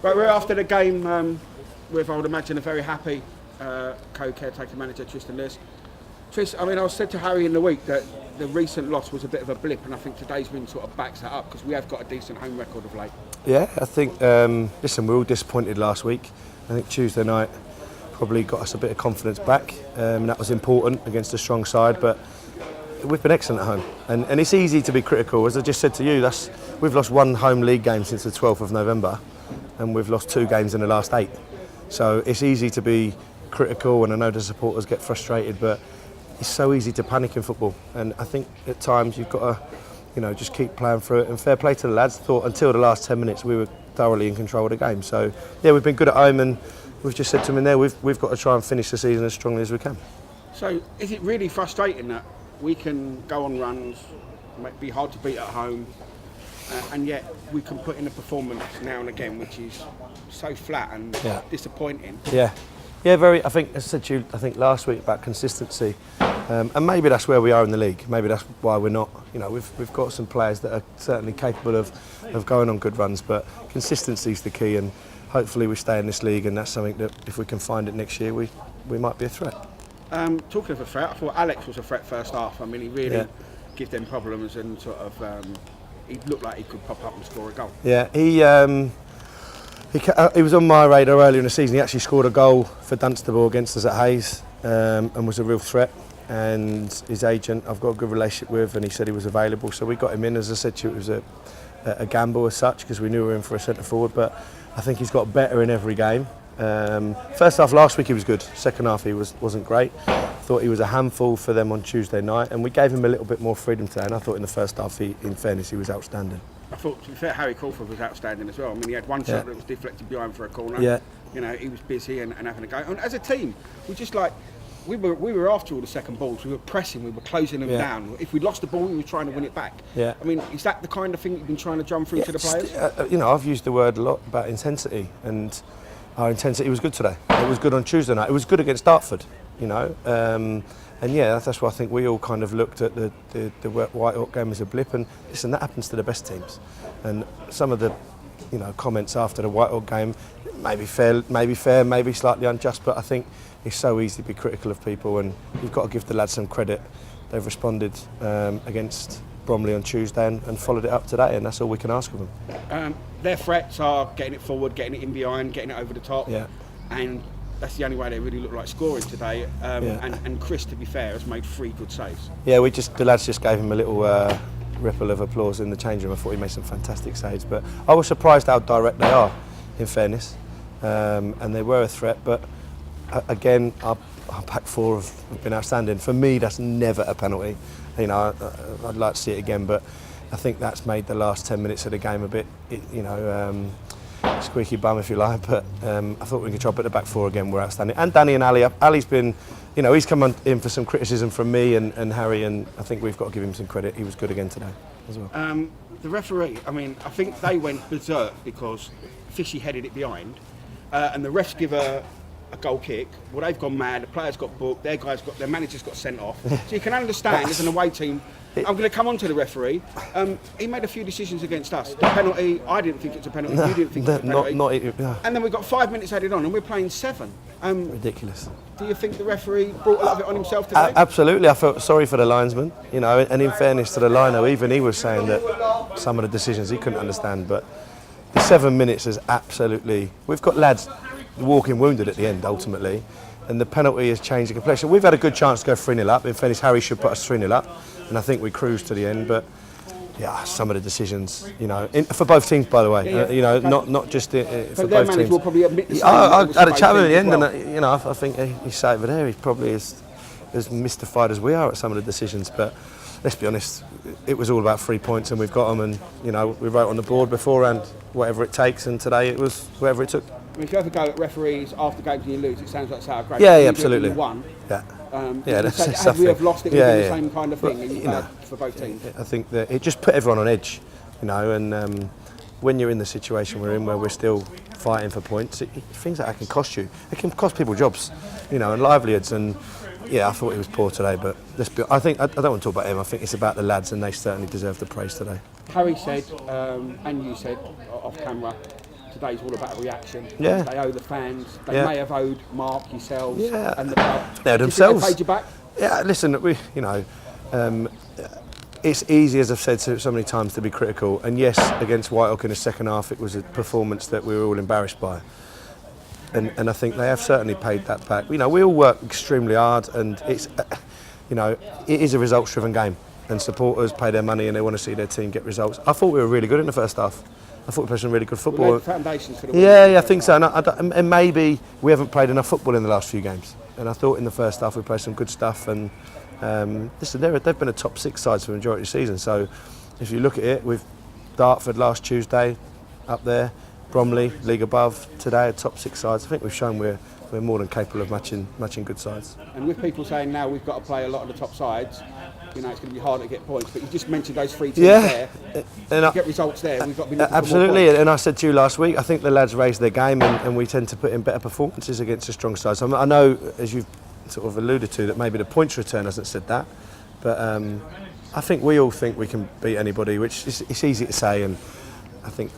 But we're after the game with, I would imagine, a very happy co-caretaker manager, Tristan Lewis. Tris, I mean, I said to Harry in the week that the recent loss was a bit of a blip, and I think today's win sort of backs that up because we have got a decent home record of late. Yeah, I think, listen, we were all disappointed last week. I think Tuesday night probably got us a bit of confidence back, and that was important against a strong side, but we've been excellent at home. And it's easy to be critical. As I just said to you, we've lost one home league game since the 12th of November, and we've lost 2 games in the last 8. So it's easy to be critical, and I know the supporters get frustrated, but it's so easy to panic in football. And I think at times you've got to, just keep playing through it. And fair play to the lads. Thought until the last 10 minutes we were thoroughly in control of the game. So yeah, we've been good at home, and we've just said to them in there, we've got to try and finish the season as strongly as we can. So is it really frustrating that we can go on runs, it might be hard to beat at home, and yet we can put in a performance now and again which is so flat and disappointing? Yeah, very. I think, as I said to you, I think last week about consistency, and maybe that's where we are in the league. Maybe that's why we're not. We've got some players that are certainly capable of going on good runs, but consistency is the key, and hopefully we stay in this league, and that's something that if we can find it next year, we might be a threat. Talking of a threat, I thought Alex was a threat first half. I mean, he really gave them problems, and sort of he looked like he could pop up and score a goal. Yeah, he was on my radar earlier in the season. He actually scored a goal for Dunstable against us at Hayes, and was a real threat. And his agent, I've got a good relationship with, and he said he was available, so we got him in. As I said to you, it was a gamble as such because we knew we were in for a centre forward. But I think he's got better in every game. First half last week he was good. Second half he wasn't great. Thought he was a handful for them on Tuesday night, and we gave him a little bit more freedom today. And I thought in the first half, in fairness, he was outstanding. I thought, to be fair, Harry Crawford was outstanding as well. I mean, he had one shot that was deflected behind for a corner. Yeah. He was busy and having a go. And as a team, we were after all the second balls. We were pressing, we were closing them down. If we lost the ball, we were trying to win it back. Yeah. I mean, is that the kind of thing you've been trying to drum through to the players? I've used the word a lot about intensity, and our intensity was good today. It was good on Tuesday night. It was good against Dartford, and that's why I think we all kind of looked at the White Hawk game as a blip. And listen, that happens to the best teams. And some of the comments after the White Hawk game, maybe fair, maybe slightly unjust, but I think it's so easy to be critical of people, and you've got to give the lads some credit. They've responded against Bromley on Tuesday and followed it up today, and that's all we can ask of them. Their threats are getting it forward, getting it in behind, getting it over the top, and that's the only way they really look like scoring today. And Chris, to be fair, has made 3 good saves. Yeah, the lads just gave him a little ripple of applause in the change room. I thought he made some fantastic saves, but I was surprised how direct they are, in fairness, and they were a threat. But again, our back 4 have been outstanding. For me, that's never a penalty. I'd like to see it again, but I think that's made the last 10 minutes of the game a bit, squeaky bum, if you like. But I thought we could chop at the back 4 again. We're outstanding. And Danny and Ali. Ali's been, he's come in for some criticism from me and Harry, and I think we've got to give him some credit. He was good again today as well. The referee, I think they went berserk because Fishy headed it behind, and the refs give a goal kick. Well, they've gone mad. The players got booked. Their managers got sent off. So you can understand as an away team. I'm going to come on to the referee. He made a few decisions against us. The penalty, I didn't think it was a penalty. You didn't think it was a penalty. And then we got 5 minutes added on, and we're playing 7. Ridiculous. Do you think the referee brought a lot of it on himself today? Absolutely. I felt sorry for the linesman. And in fairness to the liner, even he was saying that some of the decisions he couldn't understand. But the 7 minutes is absolutely. We've got lads walking wounded at the end, ultimately, and the penalty has changed the complexion. We've had a good chance to go 3-0 up. In fairness, Harry should put us 3-0 up, and I think we cruised to the end. But some of the decisions, for both teams, by the way, not just for both teams. Will probably admit the same. I had a chat with him at the end, and I think he's sat over there. He's probably as mystified as we are at some of the decisions. But let's be honest, it was all about 3 points, and we've got them. And we wrote on the board beforehand whatever it takes, and today it was whoever it took. If you ever go at referees after games and you lose, it sounds like sour grapes. Yeah, absolutely. You won. That's we have lost, it would be the same kind of thing for both teams. I think that it just put everyone on edge, and when you're in the situation we're in, where we're still fighting for points, things like that can cost you. It can cost people jobs, and livelihoods. And I thought he was poor today, but I think I don't want to talk about him. I think it's about the lads, and they certainly deserve the praise today. Harry said, and you said off camera, today's all about a reaction. Yeah. They owe the fans. They Yeah. may have owed Mark, yourselves, Yeah. and the club. They owe Do you think themselves. they paid you back? Yeah, listen, it's easy, as I've said so many times, to be critical. And yes, against Whitehawk in the second half, it was a performance that we were all embarrassed by. And I think they have certainly paid that back. We all work extremely hard, and it's, it is a results-driven game. And supporters pay their money and they want to see their team get results. I thought we were really good in the first half. I thought we played some really good football. We laid the foundations for the Yeah, I think so. And maybe we haven't played enough football in the last few games. And I thought in the first half we played some good stuff. And listen, they've been a top 6 side for the majority of the season. So if you look at it, with Dartford last Tuesday up there, Bromley, league above, today a top 6 sides. I think we've shown we're more than capable of matching good sides. And with people saying now we've got to play a lot of the top sides, it's going to be harder to get points. But you just mentioned those 3 teams there. And to get results there, we've got to be looking absolutely. for more points. And I said to you last week, I think the lads raised their game, and we tend to put in better performances against the strong sides. I know, as you've sort of alluded to, that maybe the points return hasn't said that, but I think we all think we can beat anybody, which it's easy to say, and I think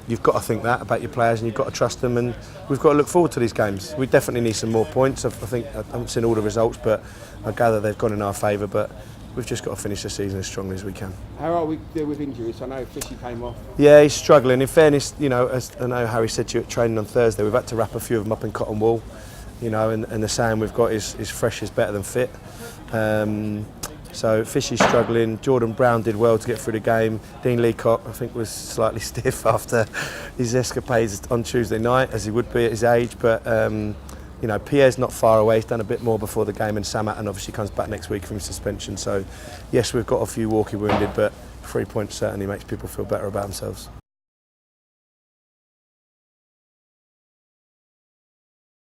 you've got to think that about your players, and you've got to trust them, and we've got to look forward to these games. We definitely need some more points. I think I haven't seen all the results, but I gather they've gone in our favour, but we've just got to finish the season as strongly as we can. How are we dealing with injuries? I know Fishy came off. Yeah, he's struggling. In fairness, as I know Harry said to you at training on Thursday, we've had to wrap a few of them up in cotton wool, and the saying we've got is fresh is better than fit. So Fishy's struggling. Jordan Brown did well to get through the game. Dean Leacock, I think, was slightly stiff after his escapades on Tuesday night, as he would be at his age. But Pierre's not far away. He's done a bit more before the game, and Sam Atton obviously comes back next week from suspension. So yes, we've got a few walkie wounded, but 3 points certainly makes people feel better about themselves.